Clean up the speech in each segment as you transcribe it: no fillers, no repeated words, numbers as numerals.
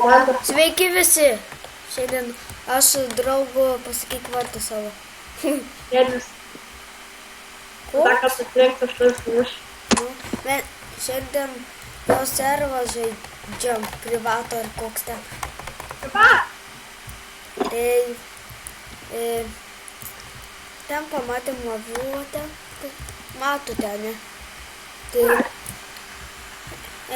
komanda. Sveiki visi. Šiandien aš su draugu pasakyk vardą savo. Jėdis. Ta, kad sutrinktų šis. Šiandien jo servą žaidžiam privato ar koks ten. Privat? Tai ten pamatėm avių, matote, ne? Tai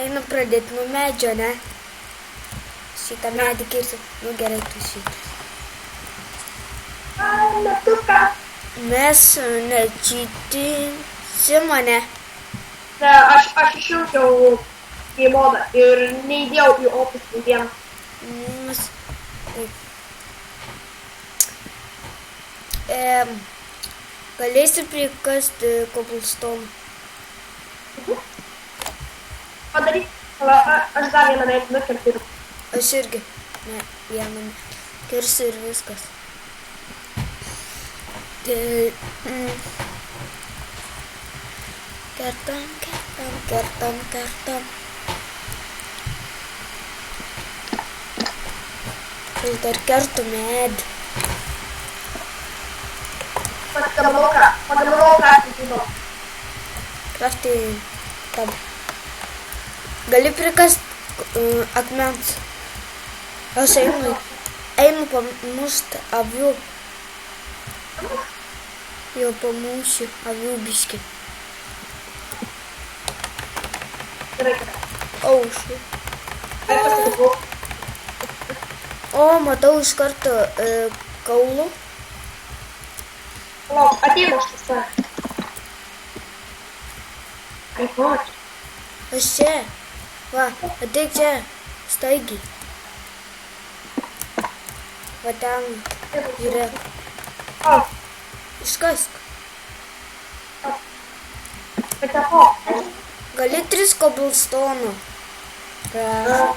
einu pradėti nuo medžio, ne? Šitą medį kirsiu. Nu gerai, tu šitas. Metuką. Mes nečytinsim, ne? Ne, aš išjungiau į modą ir neįdėjau į opus nei vieną. Taip. Galėsi prikasti cobblestone. Padaryk, aš dar vieną medį nukertinu. Aš irgi. Ne, vieną kirsiu ir viskas. Kertam. Aš dar kertu medį. Pagaminau kraftinimo. Kraftinimo. Tab. Gali prikast akmens. Aš einu pamušti avių. Jau pamušiu avių biškį. Gerai. Aušu. O, matau iš karto kaulų. Lauk, ateina šis tą. Kaip nori. Aš čia. Va, ateik čia. Staigiai. Va ten yra. Iškask. Gali 3 cobblestone. Prašau.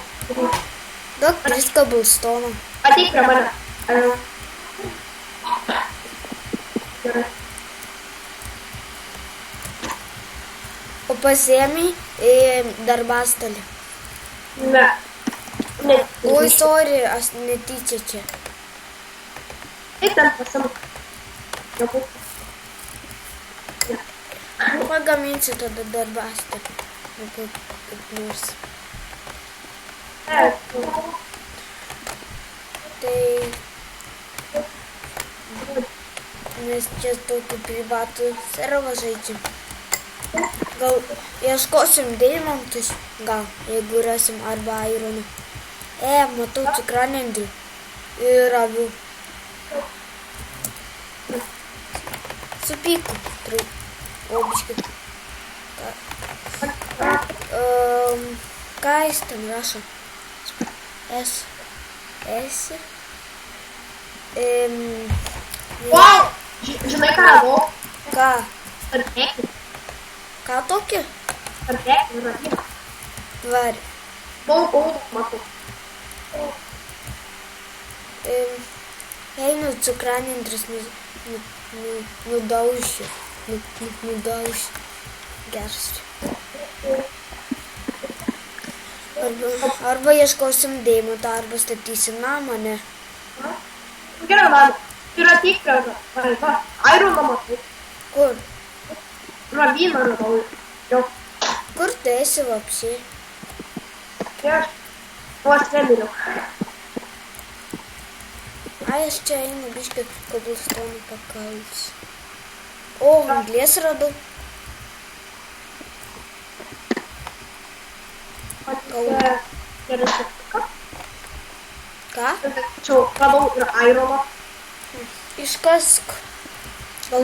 Duok 3 cobblestone. Ateik prie mane. Gerai. O pasiėmei darbastalį. Ne. Oi, sorry, aš netyčia čia. Eik ten pasimk. Pagaminsiu tada darbastalį. Kaip nors. Tai mes čia tokį privatų servą žaidžiam. Gal ieškosim deimantus, gal, jeigu rasim arba ironų. Matau cukranendrių ir avių. Supyku, obiškai. Ką jis ten rašo? Esi? Wow! Žinai ką radau? Ką? Artekį. Ką tokį? Artekį radau. Tvari. Daug audų matau. Einu cukranendrius nudaušiu. Nudaušiu. Gersiu. Arba ieškosim deimantą, arba statysim namą, ne? Gerai, man. Ir ateik prie mane. Ironą matau. Kur? Ravyną radau. Jau. Kur tu esi vapsiai? Čia aš. Vos nemiriau. Ai, aš čia einu biškį cobblestone pakalsiu. O, anglies radau. Gerai, ką? Ką? Čia radau ir ironą. Iškask. Gal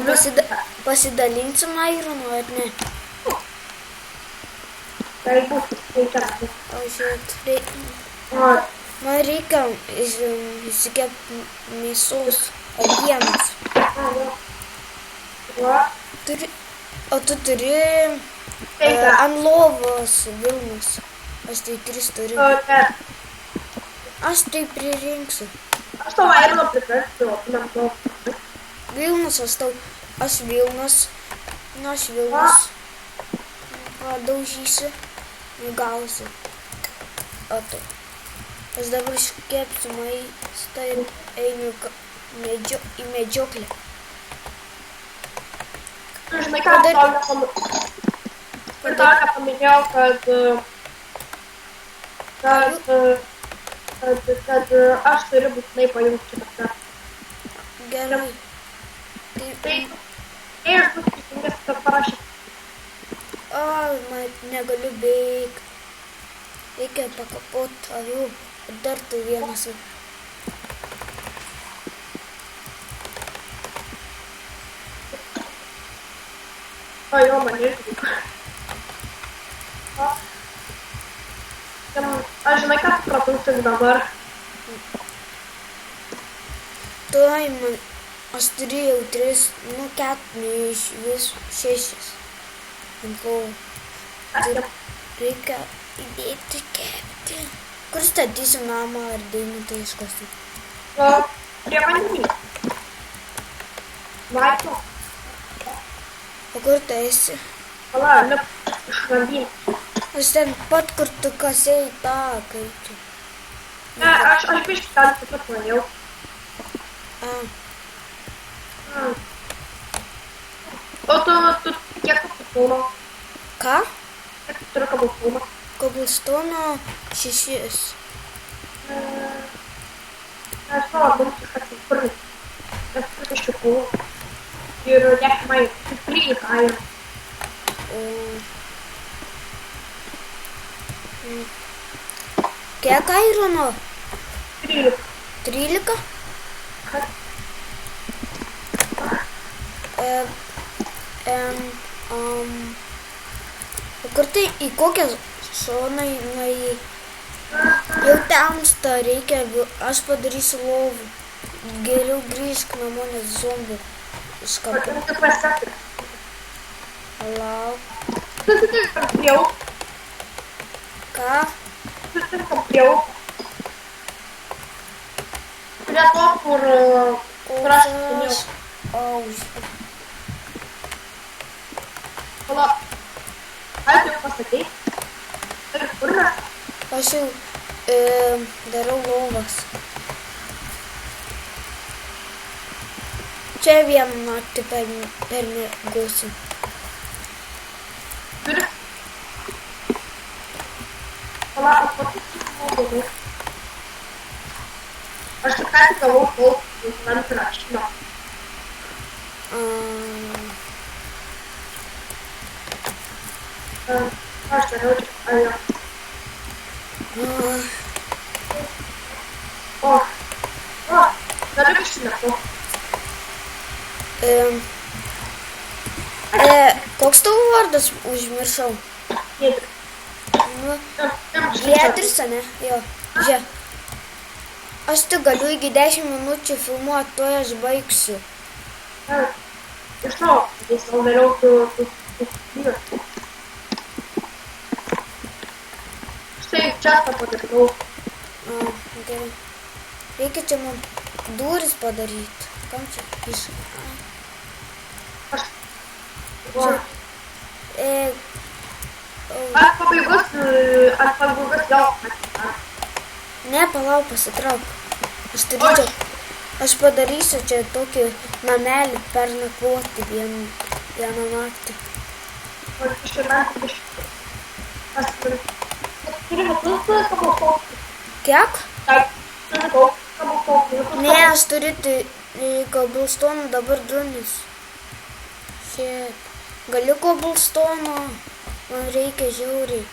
pasidalinsim ironu, ar ne? Tai bus, tai čia. O, žiūrėt, man reikia įsikepti mėsos avienos. O tu turi ant lovos vilnos. Aš tai 3 turiu. Aš tai pririnksiu. Aš tau ironą prikarsiu. Vilnos aš vilnos. Daužysiu. Gausiu. O tu. Aš dabar iškepsiu maistą ir einu į medžioklę. Žinai, ką tau nepaminėjau, kad aš turiu būtinai pajungti šitą. Gerai. Tai aš bus teisingas, kad parašyti. Negaliu bėgti. Reikia pakapot avių. Dar tu vienas. O jo, man irgi. Aš žinai, ką supratau tik dabar. Tuoj man, aš turėjau 3, 4 iš vis 6. Ant lovų. Reikia įdėti kepti. Kur statysim namą ar Deimantą ieškosim? Prie vandenį. Vaiko. O kur tu esi? Pala, lip iš vandenį. Aš ten pat, kur tu kasėjai tą kaitį. Ne, aš biškį ten taip pat nuėjau. O tu kiek kabulstono? Ką? Kiek tu turi kabulstono? Kabulstono 6. Aš savo mums iškasi kurį. Aš turiu ščiukų. Ir 10 maijų. 13 airų. Kiek airono? 13. 13? O kur tai į kokią šoną nuėjai? Jau temsta, reikia, aš padarysiu lovų. Geriau grįžk namo, nes zombių iškapu. Lauk. Susitinkam prie upės. Ką? Susitinkam prie upės. Prie to, kur aš seniau. Pala, ar jau pasakei? Ir kur mes? Aš jau darau lovas. Čia vieną naktį permiegosim. Turi? Pala, aš pasakysiu. Aš tik ką tik gavau plaukų ant rašymo. Aš dariau tik ajo. Dar biškį nesu. Koks tavo vardas užmiršau? Giedris. Giedris, ne? Jo. Žiūrėk. Aš tik galiu iki 10 minučių filmuoti, tuoj aš baigsiu. Iš tavo, o vėliau tu vyras. Štai čia tą padarau. Gerai. Reikia čia man duris padaryti. Kam čia iš... Ar pabaigos vėl? Ne, palauk, pasitrauk. Aš padarysiu čia tokį namelį pernakvoti vieną naktį. Kiek? Ne, aš turiu kabulstoną dabar 2. Šiaip. Galiu kabulstoną, man reikia žiauriai.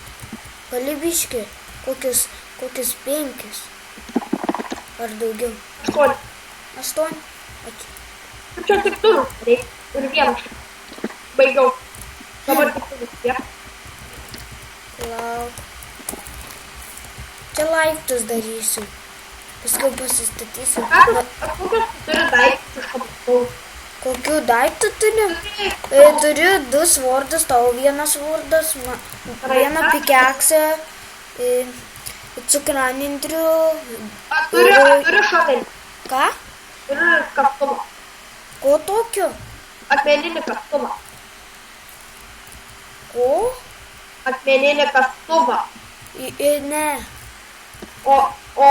Gali biškį, kokius 5. Ar daugiau? 8. 8? Čia tik turiu, reikia. Ir vieną. Baigiau. Dabar tik turiu, tiek. Lauk. Čia laiptus darysiu. Paskui pasistatysiu. Kokius turi daiktus iš kabulstono? Kokių daiktų turiu? Turiu 2 svordus, tau 1 svordas, 1 pikeksą, cukranendrių. Turiu šovelį. Ką? Turiu kastuvą. Ko tokio? Akmeninį kastuvą. Ko? Akmeninį kastuvą. Ne. O